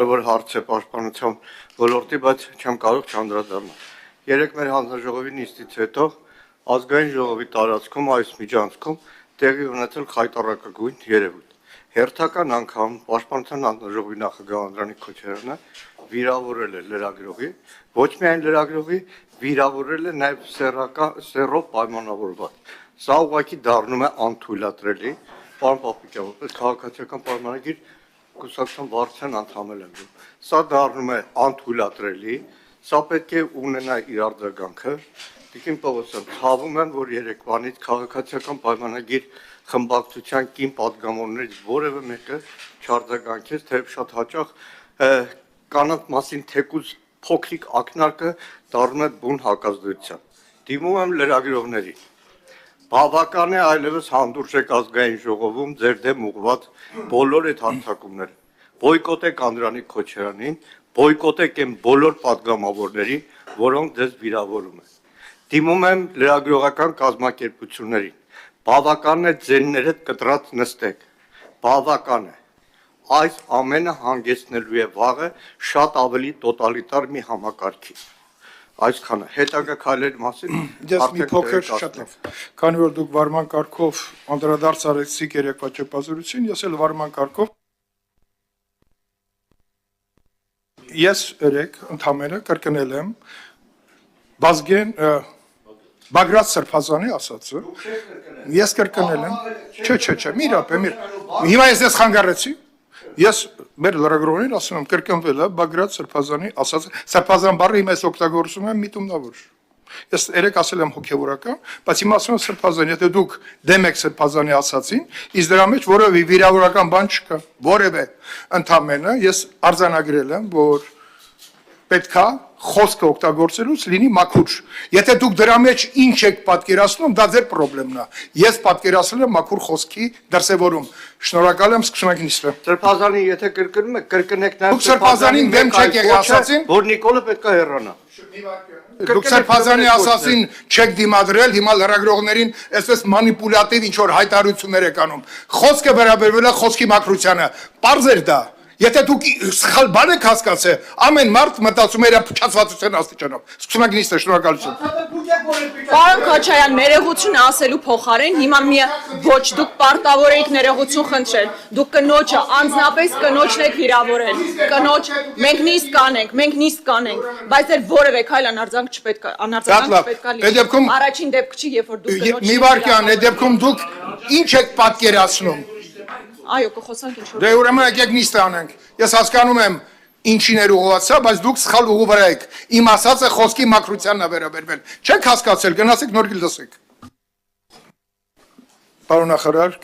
Որ հարց է պաշտպանության ոլորտի, բայց չեմ կարող չանդրադառնալ։ Երեք մեր հանձնաժողովի նիստից հետո ազգային ժողովի տարածքում այս միջանցքում տեղի ունեցել խայտառակագույն երևույթ։ Հերթական անգամ պաշտպանության հանձնաժողովի նախագահ Անդրանիկ Քոչարյանը վիրավորել է լրագրողի, ոչ միայն լրագրողի, վիրավորել է նաև սեռով պայմանավորված։ Սա ուղղակի դառնում է անթույլատրելի, պարոն Պապիկյան, որպես քաղաքացիական պայմանագիր կուսակցության վարչության անդամ եմ։ Սա դառնում է անթույլատրելի, սա պետք է ունենա իր արձագանքը։ Տիկին Պողոսյան, ցավում եմ, որ երեկվանից քաղաքացիական պայմանագիր խմբակցության կին պատգամավորներից որևէ մեկը չարձագանքեց, թեև շատ հաճախ կանանց մասին թեկուզ փոքրիկ ակնարկը դառնում է բուն հակազդեցության։ Դիմում եմ լրագրողներին։ Բավական է այլևս հանդուրժեք ազգային ժողովում ձեր դեմ ուղղված բոլոր այդ հարձակումները։ Բոյկոտեք Անդրանիկ Քոչարյանին, բոյկոտեք այն բոլոր պատգամավորներին, որոնք ձեզ վիրավորում են։ Դիմում եմ լրագրողական կազմակերպություններին։ Բավական է ձեններդ կտրած նստեք։ Բավական է։ Այս ամենը հանգեցնելու է վաղը շատ ավելի տոտալիտար մի համակարգի։ Այսքանը հետագա քայլերի մասին Ես մի փոքր շատ լավ։ Քանի որ դուք վարման կարգով անդրադարձ արեցիք երեկվա ճեպազորություն, ես էլ վարման կարգով ես երեք ընդհանրապես կրկնել եմ Բազգեն Բագրատ Սրբազանի ասածը։ Ես կրկնել եմ։ Չէ, մի րոպե, հիմա ես խանգարեցի։ Ես մեր լրագրողներին ասում եմ կրկնվել է Բագրատ Սրբազանի ասածը, Սրբազան բառը հիմա ես օգտագործում եմ միտումնավոր։ Ես երեք ասել եմ հոգևորական, բայց հիմա ասում եմ Սրբազան, եթե դուք դեմ եք Սրբազանի ասածին, իսկ դրա մեջ որևէ վիրավորական բան չկա, որևէ ընդամենը ես արձանագրել եմ, որ պետքա խոսքը օգտագործելուց լինի մաքուր։ Եթե դուք դրա մեջ ինչ եք պատկերացնում, դա ձեր խնդիրն է։ Ես պատկերացրել եմ մաքուր խոսքի դրսևորում։ Շնորհակալ եմ, սկսում ենք նիստը։ Սրբազանի եթե կրկնում եք, կրկնեք նաև Դուք Սրբազանին դեմ չեք եղել ասածին, որ Նիկոլը պետքա հեռանա։ Դուք Սրբազանի ասածին չեք դիմադրել, հիմա լրագրողներին այսպես մանիպուլատիվ ինչ որ հայտարարություններ եք անում։ Խոսքը վերաբերվել է խոսքի մաքրությանը։ Պարզ էր դա։ Եթե դուք սխալ բան եք հասկացել, ամեն մարդ մտածում է իր փչացվածության աստիճանով։ Սկսում ենք նիստը, շնորհակալություն։ Պարոն Քոչարյան, ներողություն ասելու փոխարեն հիմա ոչ դուք պարտավոր եք ներողություն խնդրել։ Դուք կնոջը անձնապես կնոջն եք վիրավորել։ Կնոջ մենք նիստ կանենք, բայց դեռ որևէ քայլ անարձանք չպետք է լինի։ Առաջին դեպք չի, երբ որ դուք կնոջ մի վարքյան, այդ դեպքում դուք ինչ եք պատկերացնում։ Այո, կխոսանք ինչ-որ։ Դե ուրեմն եկեք նիստը անենք։ Ես հասկանում եմ ինչին էր ուղղված, բայց դուք սխալ ուղու վրա եք։ Իմ ասածը խոսքի մաքրությանն է վերաբերվել։ Չեք հասկացել, գնացեք նոր լսեք։ Պարոն նախարար,